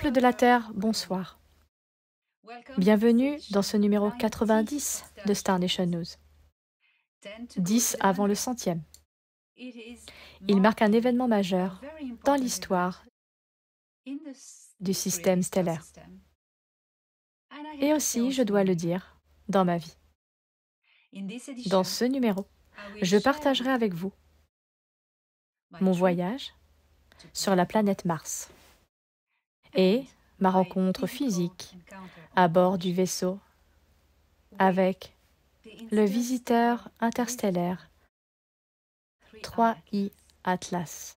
Peuple de la Terre, bonsoir. Bienvenue dans ce numéro 90 de Star Nation News. 10 avant le 100e. Il marque un événement majeur dans l'histoire du système stellaire. Et aussi, je dois le dire, dans ma vie. Dans ce numéro, je partagerai avec vous mon voyage sur la planète Mars et ma rencontre physique à bord du vaisseau avec le visiteur interstellaire 3I Atlas.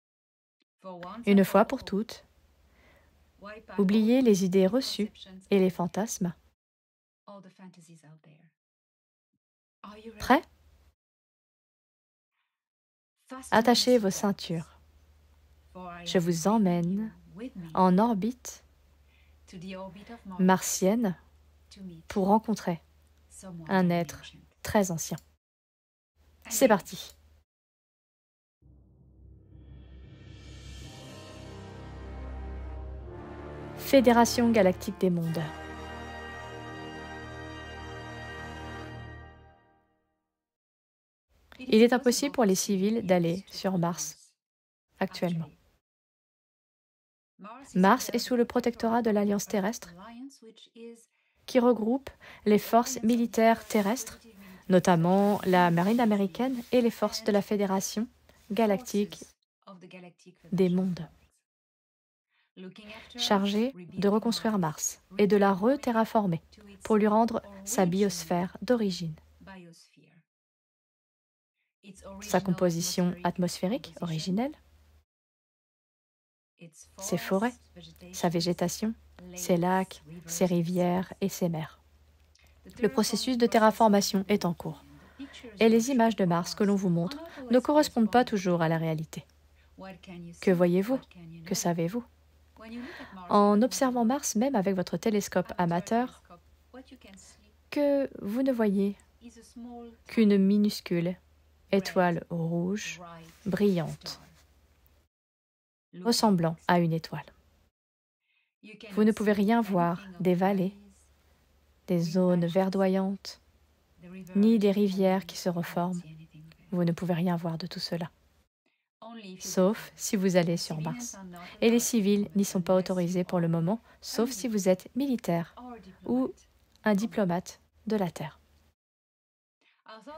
Une fois pour toutes, oubliez les idées reçues et les fantasmes. Prêts? Attachez vos ceintures. Je vous emmène en orbite martienne pour rencontrer un être très ancien. C'est parti. Fédération galactique des mondes. Il est impossible pour les civils d'aller sur Mars actuellement. Mars est sous le protectorat de l'Alliance terrestre qui regroupe les forces militaires terrestres, notamment la marine américaine et les forces de la Fédération galactique des mondes, chargées de reconstruire Mars et de la re-terraformer pour lui rendre sa biosphère d'origine. Sa composition atmosphérique originelle, ses forêts, sa végétation, ses lacs, ses rivières et ses mers. Le processus de terraformation est en cours, et les images de Mars que l'on vous montre ne correspondent pas toujours à la réalité. Que voyez-vous? Que savez-vous? En observant Mars, même avec votre télescope amateur, que vous ne voyez qu'une minuscule étoile rouge, brillante, ressemblant à une étoile. Vous ne pouvez rien voir des vallées, des zones verdoyantes, ni des rivières qui se reforment. Vous ne pouvez rien voir de tout cela. Sauf si vous allez sur Mars. Et les civils n'y sont pas autorisés pour le moment, sauf si vous êtes militaire ou un diplomate de la Terre.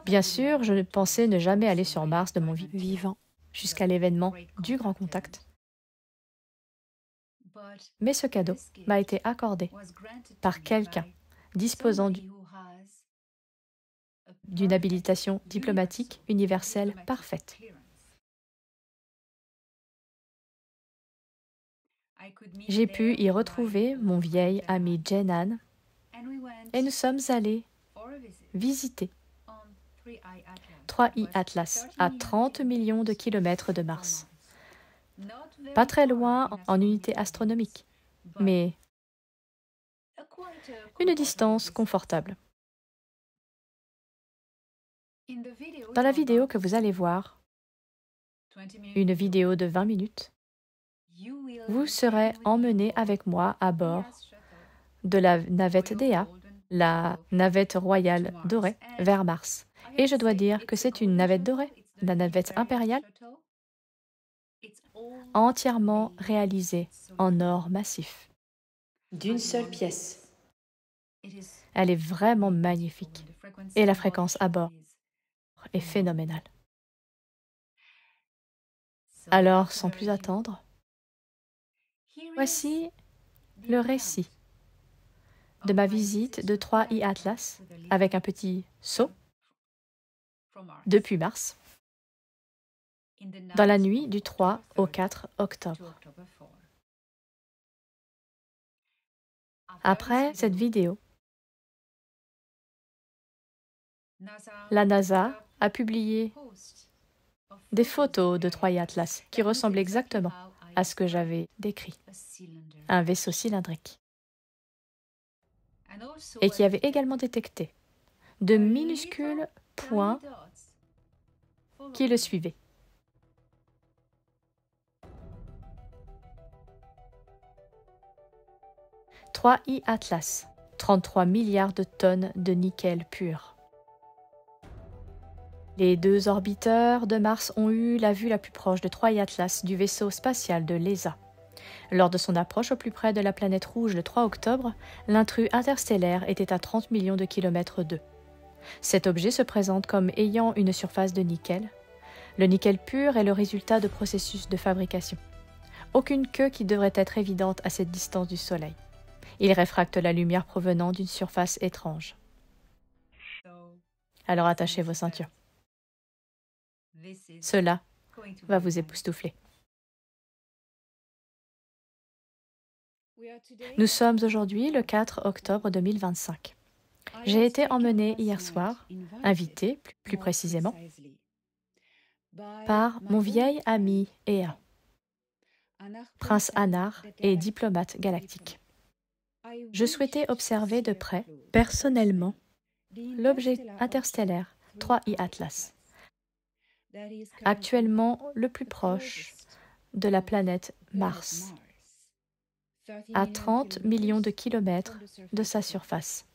Bien sûr, je pensais ne jamais aller sur Mars de mon vivant, jusqu'à l'événement du grand contact. Mais ce cadeau m'a été accordé par quelqu'un disposant d'une habilitation diplomatique universelle parfaite. J'ai pu y retrouver mon vieil ami Jenan et nous sommes allés visiter 3I Atlas à 30 millions de kilomètres de Mars. Pas très loin en unité astronomique, mais une distance confortable. Dans la vidéo que vous allez voir, une vidéo de 20 minutes, vous serez emmené avec moi à bord de la navette Dea, la navette royale dorée, vers Mars. Et je dois dire que c'est une navette dorée, la navette impériale, entièrement réalisée en or massif, d'une seule pièce. Elle est vraiment magnifique et la fréquence à bord est phénoménale. Alors, sans plus attendre, voici le récit de ma visite de 3I Atlas avec un petit saut depuis Mars dans la nuit du 3 au 4 octobre. Après cette vidéo, la NASA a publié des photos de 3I Atlas qui ressemblent exactement à ce que j'avais décrit, un vaisseau cylindrique, et qui avait également détecté de minuscules points qui le suivaient. 3I Atlas, 33 milliards de tonnes de nickel pur. Les 2 orbiteurs de Mars ont eu la vue la plus proche de 3I Atlas du vaisseau spatial de l'ESA. Lors de son approche au plus près de la planète rouge le 3 octobre, l'intrus interstellaire était à 30 millions de kilomètres d'eux. Cet objet se présente comme ayant une surface de nickel. Le nickel pur est le résultat de processus de fabrication. Aucune queue qui devrait être évidente à cette distance du Soleil. Il réfracte la lumière provenant d'une surface étrange. Alors attachez vos ceintures. Cela va vous époustoufler. Nous sommes aujourd'hui le 4 octobre 2025. J'ai été emmenée hier soir, invitée plus précisément, par mon vieil ami Ea, prince Anar et diplomate galactique. Je souhaitais observer de près, personnellement, l'objet interstellaire 3I Atlas, actuellement le plus proche de la planète Mars, à 30 millions de kilomètres de sa surface.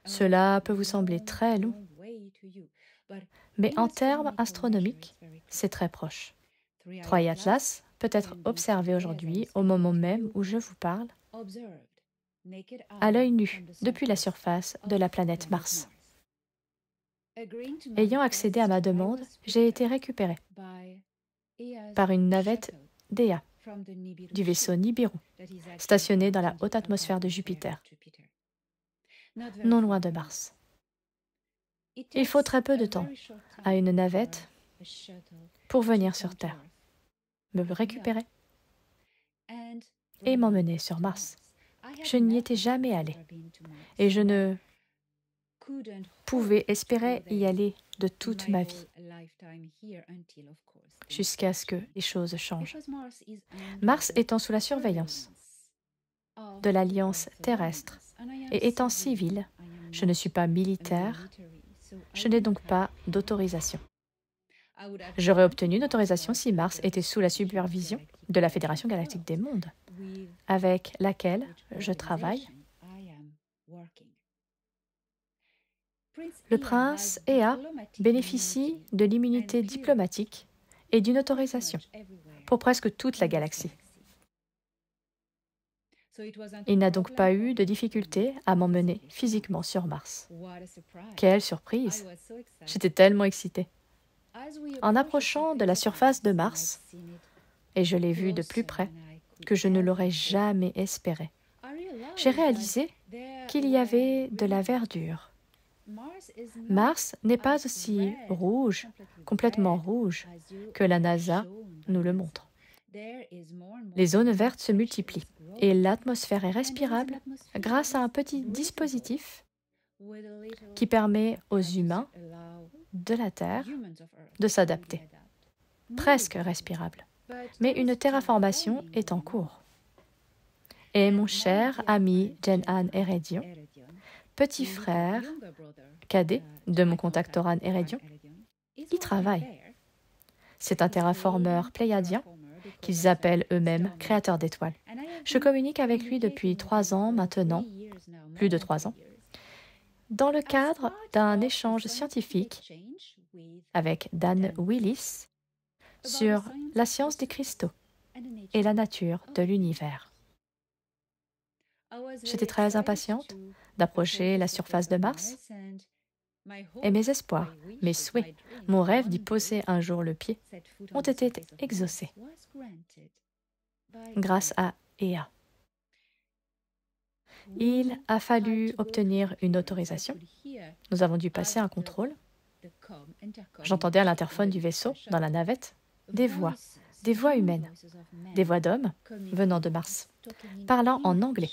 Cela peut vous sembler très long, mais en termes astronomiques, c'est très proche. 3I Atlas peut être observé aujourd'hui, au moment même où je vous parle, à l'œil nu, depuis la surface de la planète Mars. Ayant accédé à ma demande, j'ai été récupéré par une navette d'EA, du vaisseau Nibiru, stationné dans la haute atmosphère de Jupiter, non loin de Mars. Il faut très peu de temps à une navette pour venir sur Terre, me récupérer et m'emmener sur Mars. Je n'y étais jamais allée et je ne pouvais espérer y aller de toute ma vie, jusqu'à ce que les choses changent. Mars étant sous la surveillance de l'Alliance terrestre et étant civile, je ne suis pas militaire, je n'ai donc pas d'autorisation. J'aurais obtenu une autorisation si Mars était sous la supervision de la Fédération galactique des mondes, avec laquelle je travaille. Le prince Ea bénéficie de l'immunité diplomatique et d'une autorisation pour presque toute la galaxie. Il n'a donc pas eu de difficulté à m'emmener physiquement sur Mars. Quelle surprise! J'étais tellement excitée. En approchant de la surface de Mars, et je l'ai vu de plus près que je ne l'aurais jamais espéré, j'ai réalisé qu'il y avait de la verdure. Mars n'est pas aussi rouge, complètement rouge, que la NASA nous le montre. Les zones vertes se multiplient et l'atmosphère est respirable grâce à un petit dispositif qui permet aux humains de la Terre de s'adapter. Presque respirable. Mais une terraformation est en cours. Et mon cher ami Jen-Han Heredion, petit frère cadet de mon contact Toran Heredion, y travaille. C'est un terraformeur pléiadien qu'ils appellent eux-mêmes créateurs d'étoiles. Je communique avec lui depuis 3 ans maintenant, plus de 3 ans, dans le cadre d'un échange scientifique avec Dan Willis sur la science des cristaux et la nature de l'univers. J'étais très impatiente d'approcher la surface de Mars et mes espoirs, mes souhaits, mon rêve d'y poser un jour le pied ont été exaucés grâce à Ea. Il a fallu obtenir une autorisation. Nous avons dû passer un contrôle. J'entendais à l'interphone du vaisseau, dans la navette, des voix humaines, des voix d'hommes venant de Mars, parlant en anglais,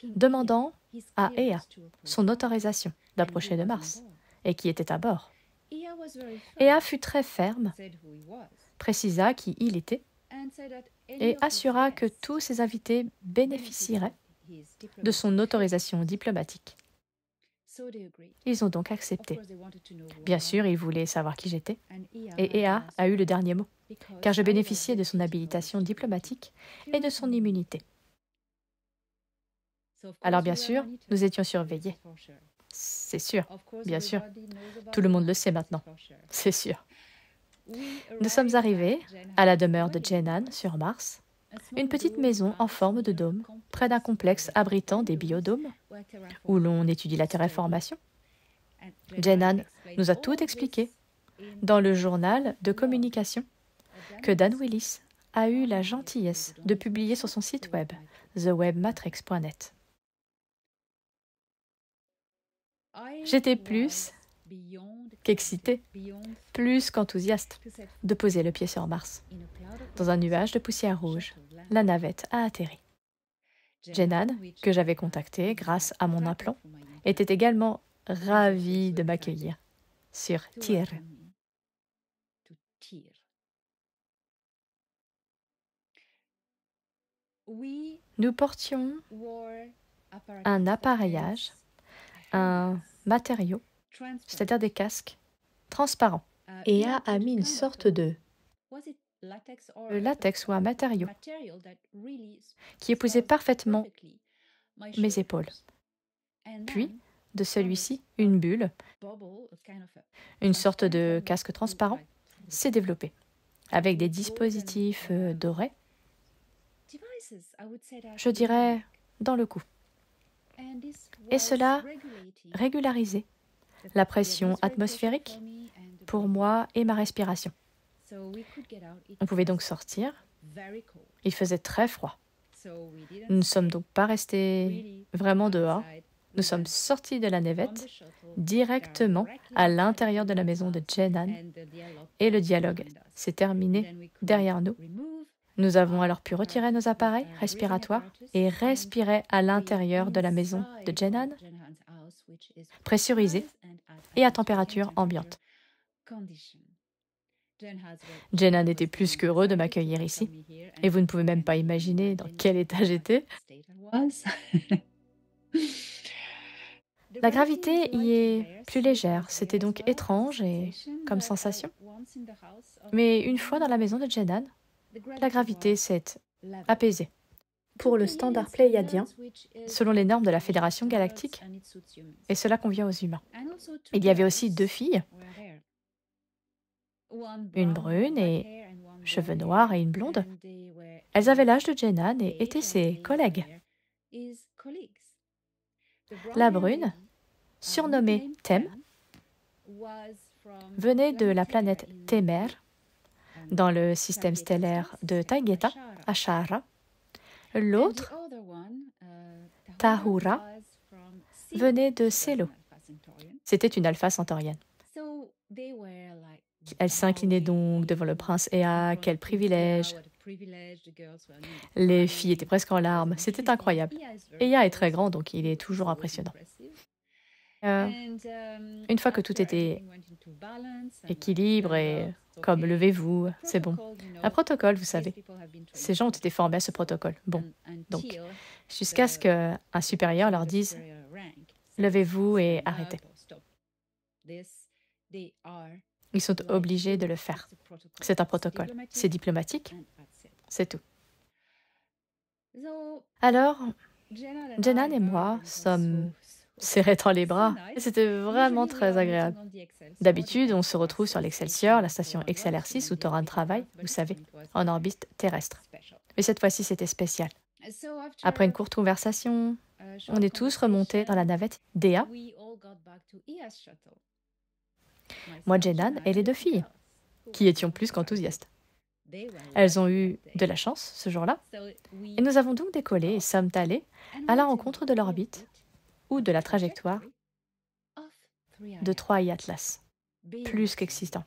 demandant à Ea son autorisation d'approcher de Mars et qui était à bord. Ea fut très ferme, précisa qui il était et assura que tous ses invités bénéficieraient de son autorisation diplomatique. Ils ont donc accepté. Bien sûr, ils voulaient savoir qui j'étais, et Ea a eu le dernier mot, car je bénéficiais de son habilitation diplomatique et de son immunité. Alors bien sûr, nous étions surveillés. C'est sûr, bien sûr. Tout le monde le sait maintenant, c'est sûr. Nous sommes arrivés à la demeure de Jenan sur Mars, une petite maison en forme de dôme, près d'un complexe abritant des biodômes, où l'on étudie la terraformation. Jenan nous a tout expliqué dans le journal de communication que Dan Willis a eu la gentillesse de publier sur son site web, thewebmatrix.net. J'étais plus qu'excitée, plus qu'enthousiaste de poser le pied sur Mars. Dans un nuage de poussière rouge, la navette a atterri. Jenan, que j'avais contacté grâce à mon aplomb, était également ravie de m'accueillir sur Tyr. Nous portions un appareillage, un matériau, c'est-à-dire des casques transparents. Ea a mis une sorte de latex ou un matériau qui épousait parfaitement mes épaules. Puis, de celui-ci, une bulle, une sorte de casque transparent, s'est développée, avec des dispositifs dorés, je dirais, dans le cou. Et cela régularisait la pression atmosphérique pour moi et ma respiration. On pouvait donc sortir. Il faisait très froid. Nous ne sommes donc pas restés vraiment dehors. Nous sommes sortis de la navette directement à l'intérieur de la maison de Jenan et le dialogue s'est terminé derrière nous. Nous avons alors pu retirer nos appareils respiratoires et respirer à l'intérieur de la maison de Jenan, pressurisée et à température ambiante. Jenan était plus qu'heureux de m'accueillir ici, et vous ne pouvez même pas imaginer dans quel état j'étais. La gravité y est plus légère, c'était donc étrange comme sensation. Mais une fois dans la maison de Jenan, la gravité s'est apaisée. Pour le standard pléiadien, selon les normes de la Fédération galactique, et cela convient aux humains. Il y avait aussi 2 filles, une brune et cheveux noirs et une blonde. Elles avaient l'âge de Jenan et étaient ses collègues. La brune, surnommée Tem, venait de la planète Temer, dans le système stellaire de Taygeta, à Shahra. L'autre, Tahura, venait de Selo. C'était une alpha centaurienne. Elle s'inclinait donc devant le prince Ea. Quel privilège! Les filles étaient presque en larmes. C'était incroyable. Ea est très grand, donc il est toujours impressionnant. Une fois que tout était équilibre et comme levez-vous, c'est bon. Un protocole, vous savez. Ces gens ont été formés à ce protocole. Bon, donc, jusqu'à ce qu'un supérieur leur dise « levez-vous et arrêtez ». Ils sont obligés de le faire. C'est un protocole. C'est diplomatique. C'est tout. Alors, Jenan et moi sommes serrés dans les bras. C'était vraiment très agréable. D'habitude, on se retrouve sur l'Excelsior, la station XLR6 où Toran travaille, vous savez, en orbite terrestre. Mais cette fois-ci, c'était spécial. Après une courte conversation, on est tous remontés dans la navette d'Ea. Moi, Jenan et les 2 filles, qui étions plus qu'enthousiastes. Elles ont eu de la chance ce jour-là, et nous avons donc décollé et sommes allés à la rencontre de l'orbite ou de la trajectoire de 3i Atlas. Plus qu'excitant.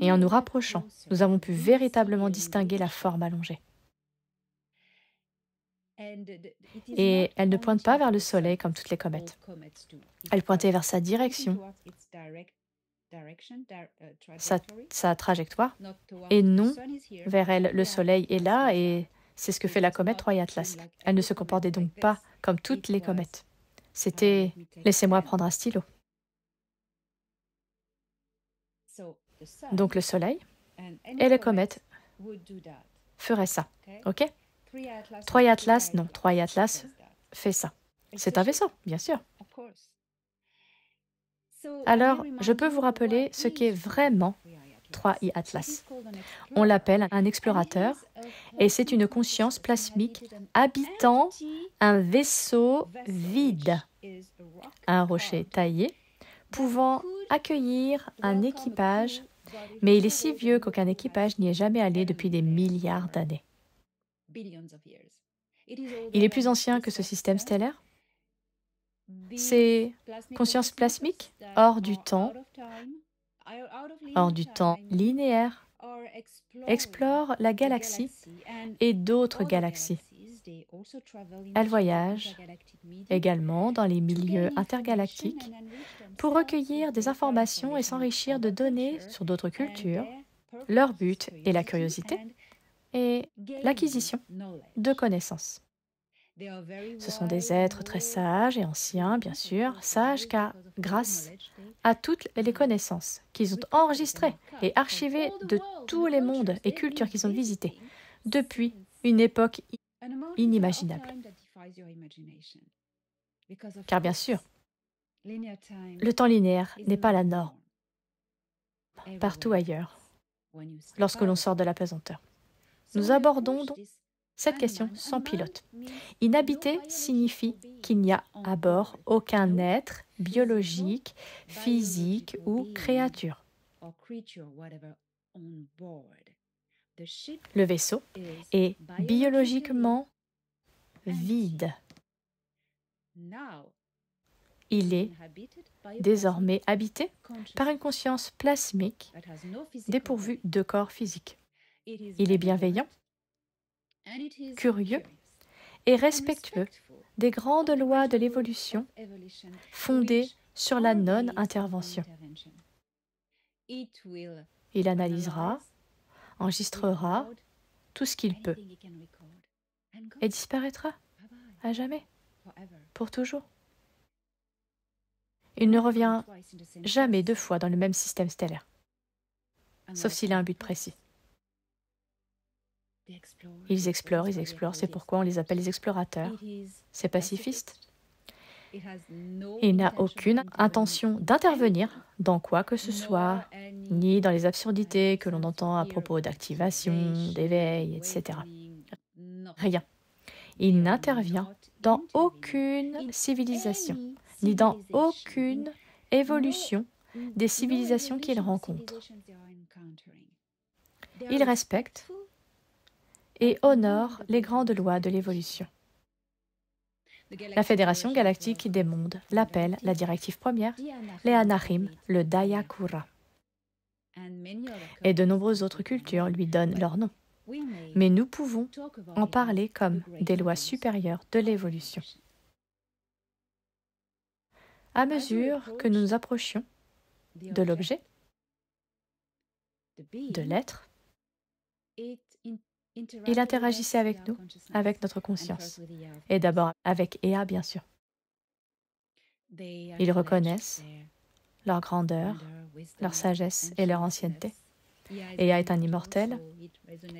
Et en nous rapprochant, nous avons pu véritablement distinguer la forme allongée. Et elle ne pointe pas vers le Soleil comme toutes les comètes. Elle pointait vers sa direction, sa trajectoire, et non vers elle. Le Soleil est là et c'est ce que fait la comète 3i Atlas. Elle ne se comportait donc pas comme toutes les comètes. C'était « laissez-moi prendre un stylo ». Donc le Soleil et les comètes feraient ça, ok? Troy Atlas, non, Troy Atlas fait ça. C'est un vaisseau, bien sûr. Alors, je peux vous rappeler ce qu'est vraiment Troy Atlas. On l'appelle un explorateur et c'est une conscience plasmique habitant un vaisseau vide, un rocher taillé, pouvant accueillir un équipage, mais il est si vieux qu'aucun équipage n'y est jamais allé depuis des milliards d'années. Il est plus ancien que ce système stellaire. Ces consciences plasmiques, hors du temps linéaire, explorent la galaxie et d'autres galaxies. Elles voyagent également dans les milieux intergalactiques pour recueillir des informations et s'enrichir de données sur d'autres cultures. Leur but est la curiosité et l'acquisition de connaissances. Ce sont des êtres très sages et anciens, bien sûr, sages car grâce à toutes les connaissances qu'ils ont enregistrées et archivées de tous les mondes et cultures qu'ils ont visités depuis une époque inimaginable. Car bien sûr, le temps linéaire n'est pas la norme partout ailleurs lorsque l'on sort de la pesanteur. Nous abordons donc cette question sans pilote. Inhabité signifie qu'il n'y a à bord aucun être biologique, physique ou créature. Le vaisseau est biologiquement vide. Il est désormais habité par une conscience plasmique dépourvue de corps physique. Il est bienveillant, curieux et respectueux des grandes lois de l'évolution fondées sur la non-intervention. Il analysera, enregistrera tout ce qu'il peut et disparaîtra à jamais, pour toujours. Il ne revient jamais 2 fois dans le même système stellaire, sauf s'il a un but précis. Ils explorent, c'est pourquoi on les appelle les explorateurs. C'est pacifiste. Il n'a aucune intention d'intervenir dans quoi que ce soit, ni dans les absurdités que l'on entend à propos d'activation, d'éveil, etc. Rien. Il n'intervient dans aucune civilisation, ni dans aucune évolution des civilisations qu'il rencontre. Il respecte et honore les grandes lois de l'évolution. La Fédération galactique des mondes l'appelle la directive première, les Anahim, le Dayakura. Et de nombreuses autres cultures lui donnent leur nom. Mais nous pouvons en parler comme des lois supérieures de l'évolution. À mesure que nous nous approchions de l'objet, de l'être, il interagissait avec nous, avec notre conscience, et d'abord avec Ea, bien sûr. Ils reconnaissent leur grandeur, leur sagesse et leur ancienneté. Ea est un immortel.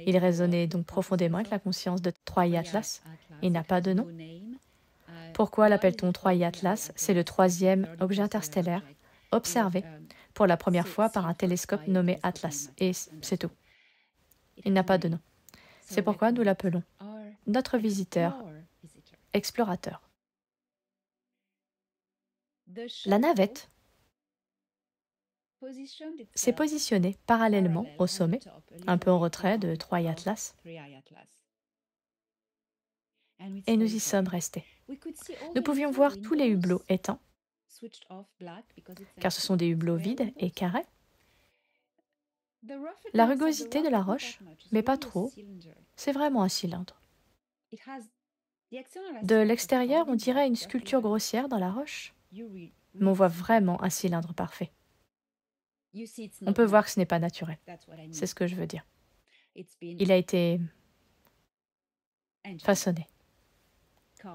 Il résonnait donc profondément avec la conscience de Troy Atlas. Il n'a pas de nom. Pourquoi l'appelle-t-on Troy Atlas? C'est le 3e objet interstellaire observé pour la première fois par un télescope nommé Atlas. Et c'est tout. Il n'a pas de nom. C'est pourquoi nous l'appelons notre visiteur, explorateur. La navette s'est positionnée parallèlement au sommet, un peu en retrait de Troy Atlas, et nous y sommes restés. Nous pouvions voir tous les hublots éteints, car ce sont des hublots vides et carrés. La rugosité de la roche, mais pas trop, c'est vraiment un cylindre. De l'extérieur, on dirait une sculpture grossière dans la roche, mais on voit vraiment un cylindre parfait. On peut voir que ce n'est pas naturel. C'est ce que je veux dire. Il a été façonné,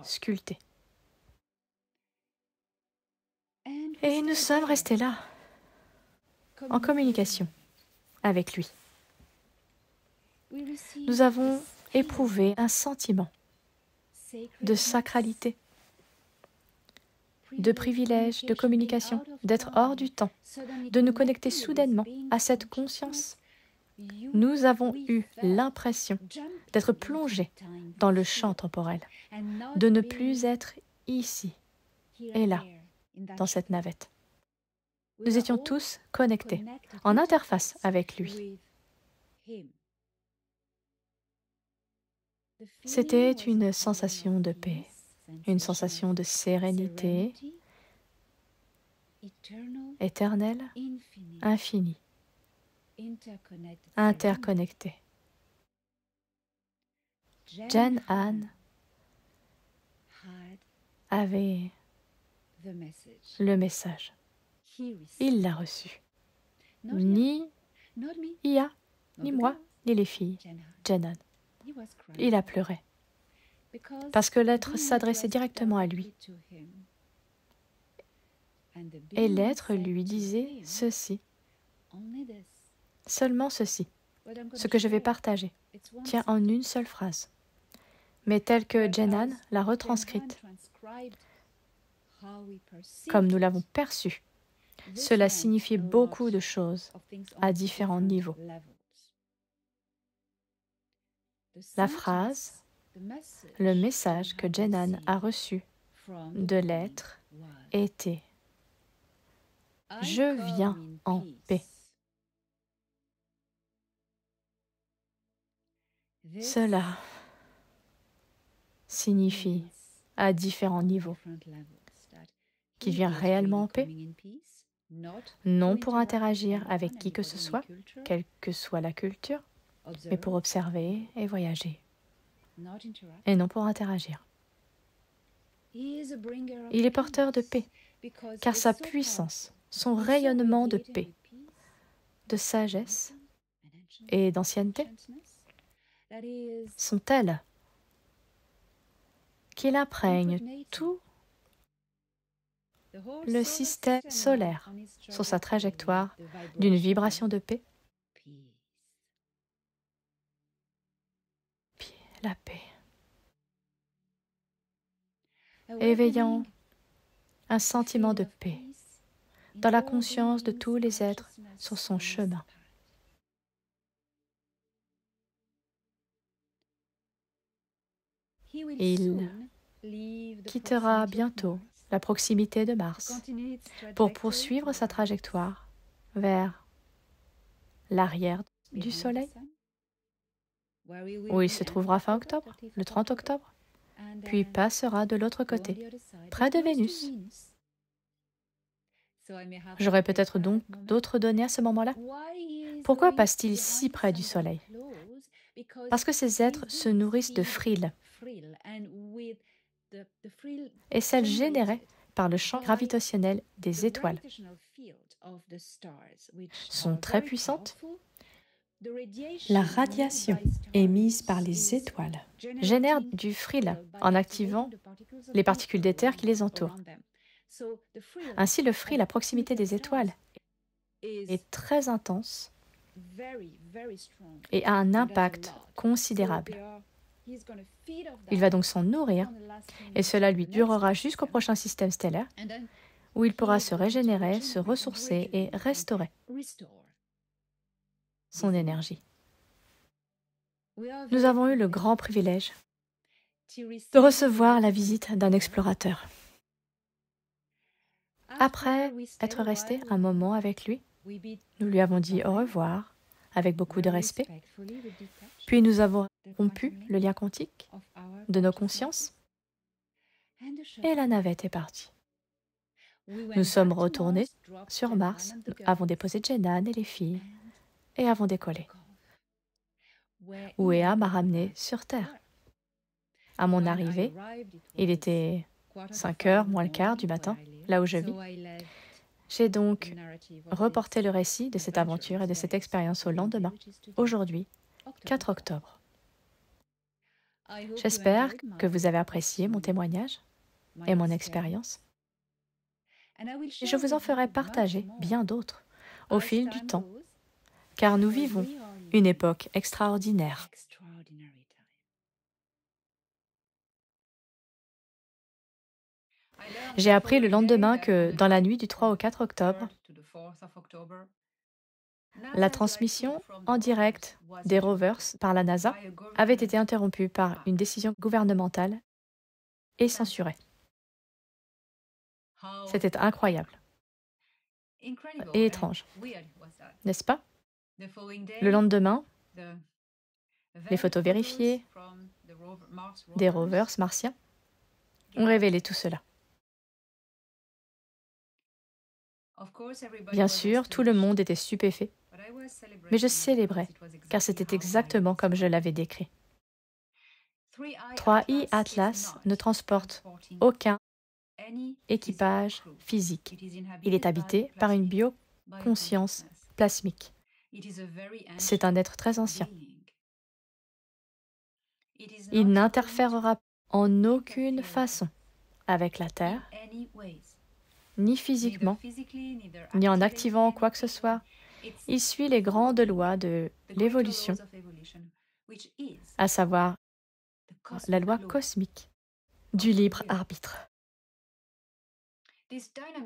sculpté. Et nous sommes restés là, en communication avec lui. Nous avons éprouvé un sentiment de sacralité, de privilège, de communication, d'être hors du temps, de nous connecter soudainement à cette conscience. Nous avons eu l'impression d'être plongés dans le champ temporel, de ne plus être ici et là, dans cette navette. Nous étions tous connectés, en interface avec lui. C'était une sensation de paix, une sensation de sérénité éternelle, infinie, interconnectée. Jen-Han avait le message. Il l'a reçu. Ni Ia, ni moi, ni les filles. Jen-Han. Il a pleuré. Parce que l'être s'adressait directement à lui. Et l'être lui disait ceci. Seulement ceci. Ce que je vais partager tient en une seule phrase. Mais telle que Jen-Han l'a retranscrite, comme nous l'avons perçue, cela signifie beaucoup de choses à différents niveaux. La phrase, le message que Jen-Han a reçu de l'être était « Je viens en paix ». Cela signifie à différents niveaux qu'il vient réellement en paix, non pour interagir avec qui que ce soit, quelle que soit la culture, mais pour observer et voyager, et non pour interagir. Il est porteur de paix, car sa puissance, son rayonnement de paix, de sagesse et d'ancienneté sont tels qu'il imprègne tout le système solaire sur sa trajectoire d'une vibration de paix. La paix. Éveillant un sentiment de paix dans la conscience de tous les êtres sur son chemin. Il quittera bientôt la proximité de Mars pour poursuivre sa trajectoire vers l'arrière du Soleil, où il se trouvera fin octobre, le 30 octobre, puis passera de l'autre côté, près de Vénus. J'aurai peut-être donc d'autres données à ce moment-là. Pourquoi passe-t-il si près du Soleil? Parce que ces êtres se nourrissent de frilles, et celles générées par le champ gravitationnel des étoiles sont très puissantes. La radiation émise par les étoiles génère du frill en activant les particules d'éther qui les entourent. Ainsi, le frill à proximité des étoiles est très intense et a un impact considérable. Il va donc s'en nourrir et cela lui durera jusqu'au prochain système stellaire où il pourra se régénérer, se ressourcer et restaurer son énergie. Nous avons eu le grand privilège de recevoir la visite d'un explorateur. Après être restés un moment avec lui, nous lui avons dit au revoir avec beaucoup de respect, puis nous avons rompu le lien quantique de nos consciences et la navette est partie. Nous sommes retournés sur Mars, nous avons déposé Jen-Han et les filles et avons décollé. Où Ea m'a ramené sur Terre. À mon arrivée, il était 5h moins le quart du matin, là où je vis. J'ai donc reporté le récit de cette aventure et de cette expérience au lendemain, aujourd'hui, 4 octobre. J'espère que vous avez apprécié mon témoignage et mon expérience. Et je vous en ferai partager bien d'autres au fil du temps, car nous vivons une époque extraordinaire. J'ai appris le lendemain que, dans la nuit du 3 au 4 octobre, la transmission en direct des rovers par la NASA avait été interrompue par une décision gouvernementale et censurée. C'était incroyable et étrange, n'est-ce pas? Le lendemain, les photos vérifiées des rovers martiens ont révélé tout cela. Bien sûr, tout le monde était stupéfait, mais je célébrais, car c'était exactement comme je l'avais décrit. 3I Atlas ne transporte aucun équipage physique. Il est habité par une bioconscience plasmique. C'est un être très ancien. Il n'interférera en aucune façon avec la Terre, ni physiquement, ni en activant quoi que ce soit. Il suit les grandes lois de l'évolution, à savoir la loi cosmique du libre arbitre.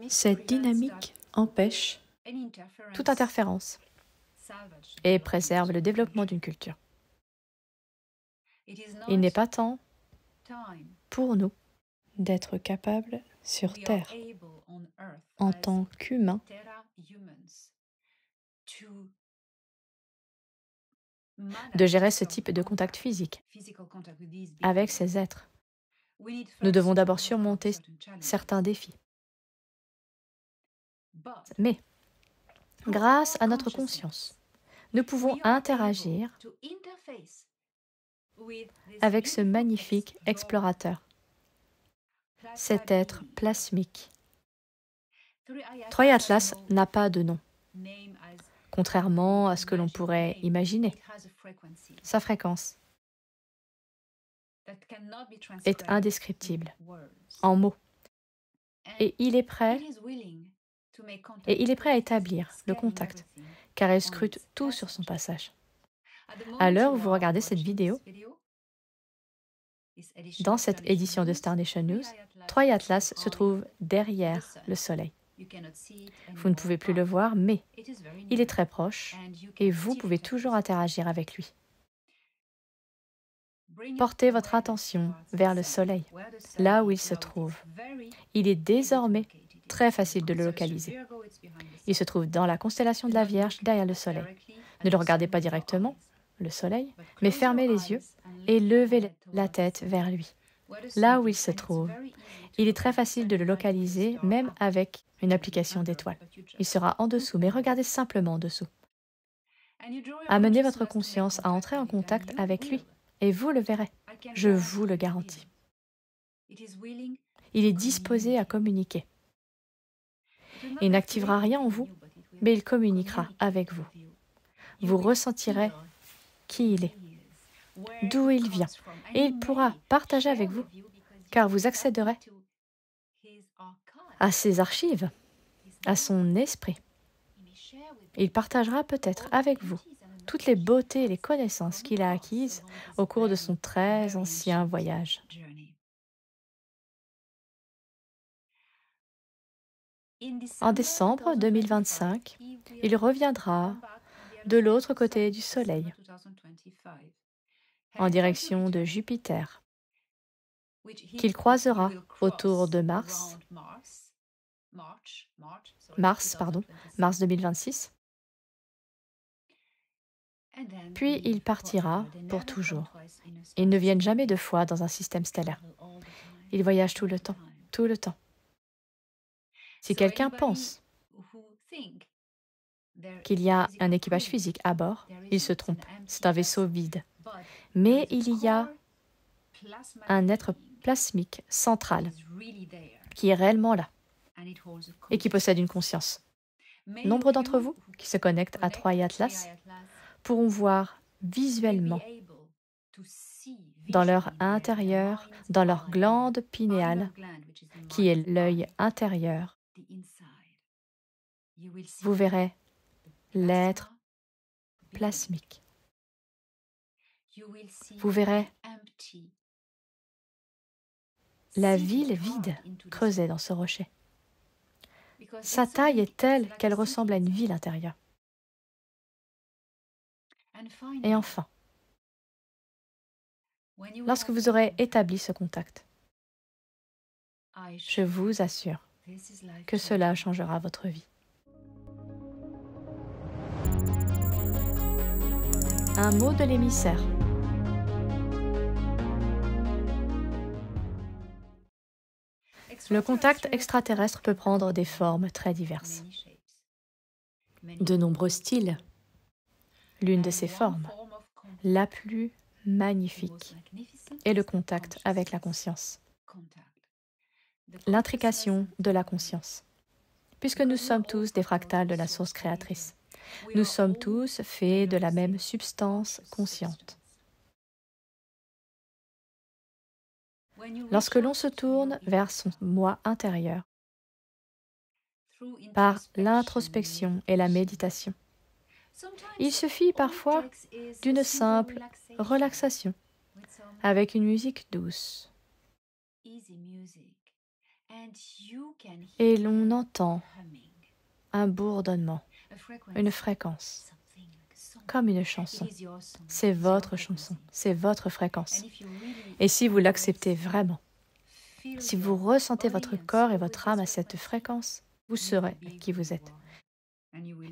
Cette dynamique empêche toute interférence et préserve le développement d'une culture. Il n'est pas temps pour nous d'être capables sur Terre, en tant qu'humains, de gérer ce type de contact physique avec ces êtres. Nous devons d'abord surmonter certains défis. Mais, grâce à notre conscience, nous pouvons interagir avec ce magnifique explorateur, cet être plasmique. 3i Atlas n'a pas de nom, contrairement à ce que l'on pourrait imaginer. Sa fréquence est indescriptible en mots. Et il est prêt à établir le contact, car il scrute tout sur son passage. À l'heure où vous regardez cette vidéo, dans cette édition de Star Nation News, 3i Atlas se trouve derrière le Soleil. Vous ne pouvez plus le voir, mais il est très proche et vous pouvez toujours interagir avec lui. Portez votre attention vers le Soleil, là où il se trouve. Il est désormais très facile de le localiser. Il se trouve dans la constellation de la Vierge, derrière le Soleil. Ne le regardez pas directement, le Soleil, mais fermez les yeux et levez la tête vers lui. Là où il se trouve, il est très facile de le localiser, même avec une application d'étoiles. Il sera en dessous, mais regardez simplement en dessous. Amenez votre conscience à entrer en contact avec lui, et vous le verrez. Je vous le garantis. Il est disposé à communiquer. Il n'activera rien en vous, mais il communiquera avec vous. Vous ressentirez qui il est, d'où il vient, et il pourra partager avec vous, car vous accéderez à ses archives, à son esprit. Il partagera peut-être avec vous toutes les beautés et les connaissances qu'il a acquises au cours de son très ancien voyage. En décembre 2025, il reviendra de l'autre côté du Soleil, en direction de Jupiter, qu'il croisera autour de Mars 2026, puis il partira pour toujours. Ils ne viennent jamais deux fois dans un système stellaire. Ils voyagent tout le temps, tout le temps. Si quelqu'un pense qu'il y a un équipage physique à bord, il se trompe. C'est un vaisseau vide. Mais il y a un être plasmique central qui est réellement là et qui possède une conscience. Nombre d'entre vous qui se connectent à 3i Atlas pourront voir visuellement dans leur intérieur, dans leur glande pinéale, qui est l'œil intérieur Vous verrez l'être plasmique. Vous verrez la ville vide creusée dans ce rocher. Sa taille est telle qu'elle ressemble à une ville intérieure. Et enfin, lorsque vous aurez établi ce contact, je vous assure que cela changera votre vie. Un mot de l'émissaire. Le contact extraterrestre peut prendre des formes très diverses. De nombreux styles. L'une de ces formes, la plus magnifique, est le contact avec la conscience. L'intrication de la conscience. Puisque nous sommes tous des fractales de la source créatrice. Nous sommes tous faits de la même substance consciente. Lorsque l'on se tourne vers son moi intérieur, par l'introspection et la méditation, il suffit parfois d'une simple relaxation avec une musique douce. Et l'on entend un bourdonnement, une fréquence, comme une chanson. C'est votre chanson, c'est votre fréquence. Et si vous l'acceptez vraiment, si vous ressentez votre corps et votre âme à cette fréquence, vous saurez qui vous êtes.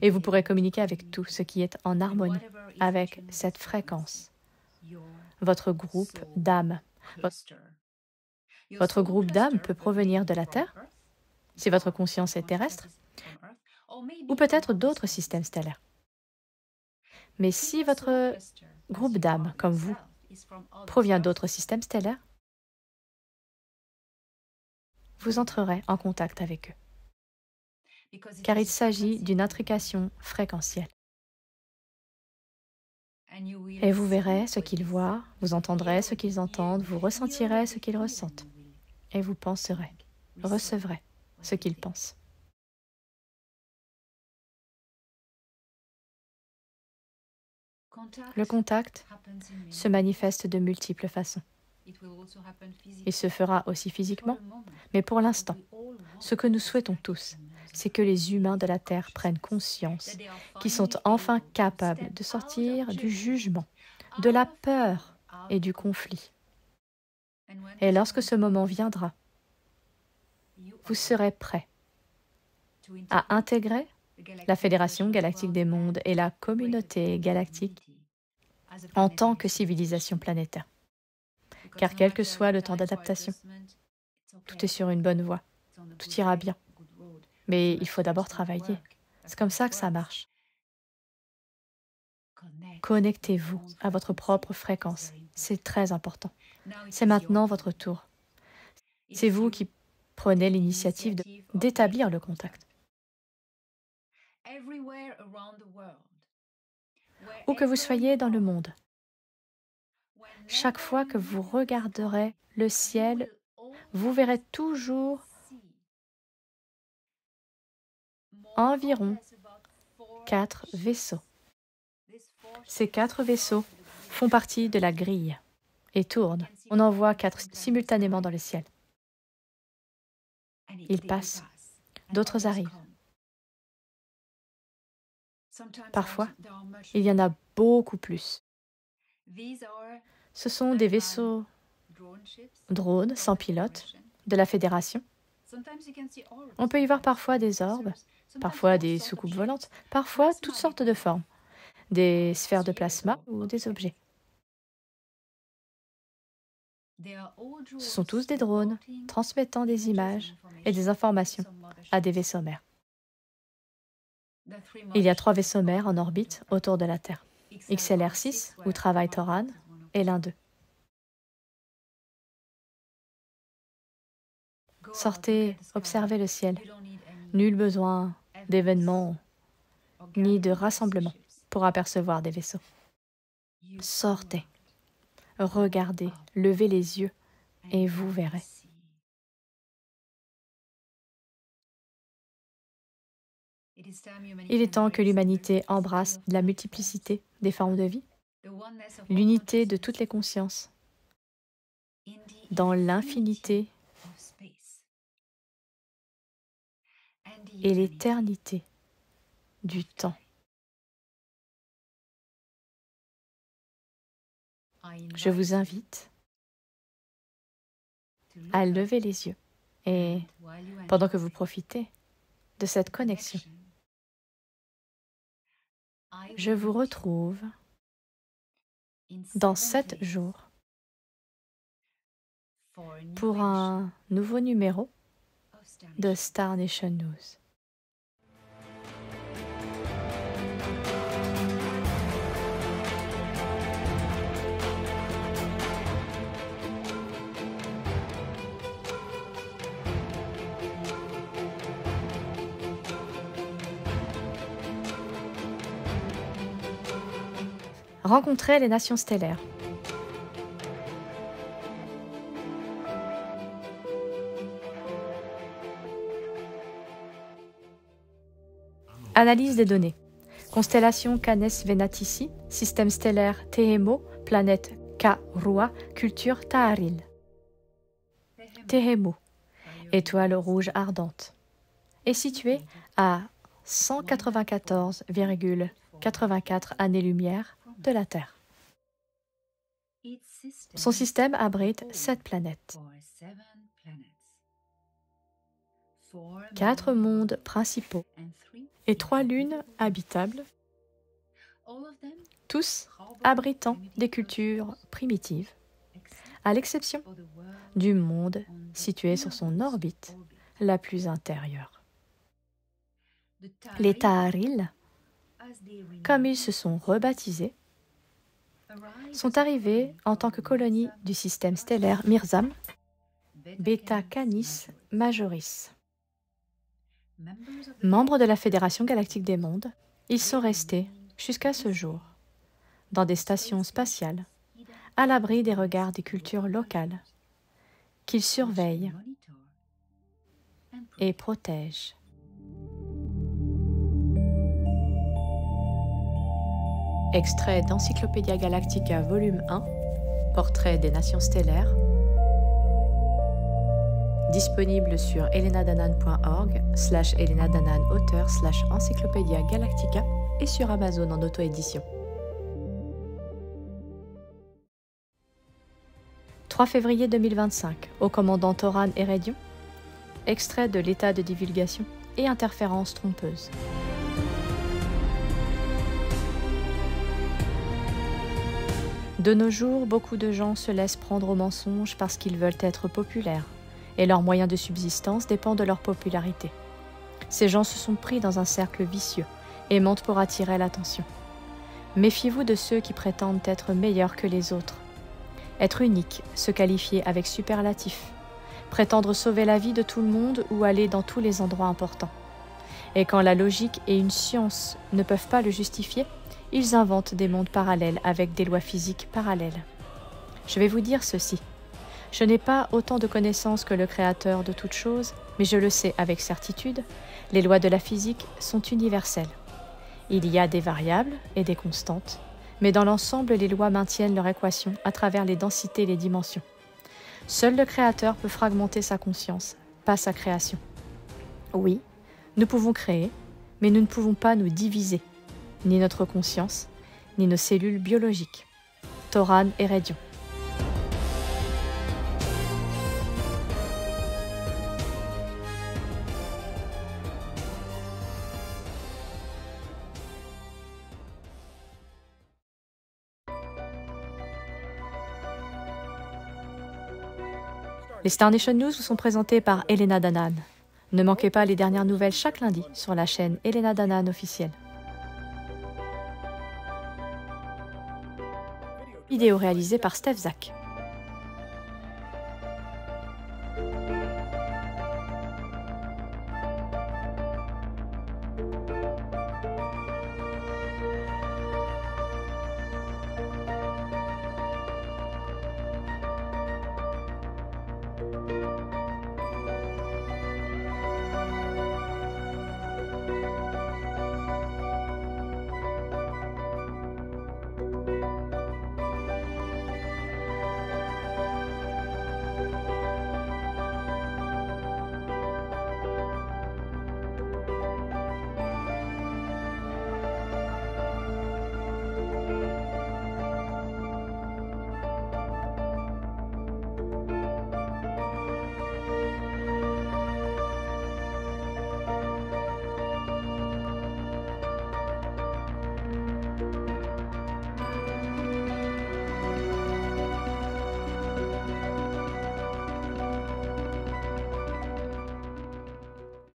Et vous pourrez communiquer avec tout ce qui est en harmonie avec cette fréquence. Votre groupe d'âme. Votre groupe d'âme peut provenir de la Terre, si votre conscience est terrestre, ou peut-être d'autres systèmes stellaires. Mais si votre groupe d'âme, comme vous, provient d'autres systèmes stellaires, vous entrerez en contact avec eux. Car il s'agit d'une intrication fréquentielle. Et vous verrez ce qu'ils voient, vous entendrez ce qu'ils entendent, vous ressentirez ce qu'ils ressentent. Et vous penserez, recevrez ce qu'ils pensent. Le contact se manifeste de multiples façons. Il se fera aussi physiquement, mais pour l'instant, ce que nous souhaitons tous, c'est que les humains de la Terre prennent conscience qu'ils sont enfin capables de sortir du jugement, de la peur et du conflit. Et lorsque ce moment viendra, vous serez prêts à intégrer la Fédération galactique des mondes et la communauté galactique en tant que civilisation planétaire. Car quel que soit le temps d'adaptation, tout est sur une bonne voie, tout ira bien. Mais il faut d'abord travailler. C'est comme ça que ça marche. Connectez-vous à votre propre fréquence. C'est très important. C'est maintenant votre tour. C'est vous qui prenez l'initiative d'établir le contact. Où que vous soyez dans le monde, chaque fois que vous regarderez le ciel, vous verrez toujours environ 4 vaisseaux. Ces 4 vaisseaux font partie de la grille et tournent. On en voit 4 simultanément dans le ciel. Ils passent, d'autres arrivent. Parfois, il y en a beaucoup plus. Ce sont des vaisseaux drones sans pilote de la Fédération. On peut y voir parfois des orbes, parfois des soucoupes volantes, parfois toutes sortes de formes, des sphères de plasma ou des objets. Ce sont tous des drones transmettant des images et des informations à des vaisseaux mères. Il y a 3 vaisseaux mères en orbite autour de la Terre. XLR6, où travaille Thoran, est l'un d'eux. Sortez, observez le ciel. Nul besoin d'événements ni de rassemblements pour apercevoir des vaisseaux. Sortez, regardez, levez les yeux et vous verrez. Il est temps que l'humanité embrasse la multiplicité des formes de vie, l'unité de toutes les consciences, dans l'infinité et l'éternité du temps. Je vous invite à lever les yeux et, pendant que vous profitez de cette connexion, je vous retrouve dans 7 jours pour un nouveau numéro de Star Nation News. Rencontrer les nations stellaires. Analyse des données. Constellation Canes Venatici, système stellaire Tehemo, planète Ka-Rua, culture Taharil. Tehemo, étoile rouge ardente, est située à 194,84 années-lumière de la Terre. Son système abrite 7 planètes, 4 mondes principaux et 3 lunes habitables, tous abritant des cultures primitives, à l'exception du monde situé sur son orbite la plus intérieure. Les Taharil, comme ils se sont rebaptisés, sont arrivés en tant que colonie du système stellaire Mirzam, Beta Canis Majoris. Membres de la Fédération galactique des mondes, ils sont restés, jusqu'à ce jour, dans des stations spatiales, à l'abri des regards des cultures locales, qu'ils surveillent et protègent. Extrait d'Encyclopædia Galactica volume 1, Portrait des nations stellaires, disponible sur elenadanan.org/elenadanan-auteur/Encyclopædia Galactica et sur Amazon en auto-édition. 3 février 2025, au commandant Toran Erédion, extrait de l'état de divulgation et interférence trompeuse. De nos jours, beaucoup de gens se laissent prendre au mensonge parce qu'ils veulent être populaires, et leurs moyens de subsistance dépendent de leur popularité. Ces gens se sont pris dans un cercle vicieux et mentent pour attirer l'attention. Méfiez-vous de ceux qui prétendent être meilleurs que les autres. Être unique, se qualifier avec superlatif, prétendre sauver la vie de tout le monde ou aller dans tous les endroits importants. Et quand la logique et une science ne peuvent pas le justifier, ils inventent des mondes parallèles avec des lois physiques parallèles. Je vais vous dire ceci. Je n'ai pas autant de connaissances que le créateur de toutes choses, mais je le sais avec certitude, les lois de la physique sont universelles. Il y a des variables et des constantes, mais dans l'ensemble, les lois maintiennent leur équation à travers les densités et les dimensions. Seul le créateur peut fragmenter sa conscience, pas sa création. Oui, nous pouvons créer, mais nous ne pouvons pas nous diviser, ni notre conscience, ni nos cellules biologiques. Toran Erédion. Les Star Nation News vous sont présentés par Elena Danaan. Ne manquez pas les dernières nouvelles chaque lundi sur la chaîne Elena Danaan officielle. Vidéo réalisée par Steph Zak.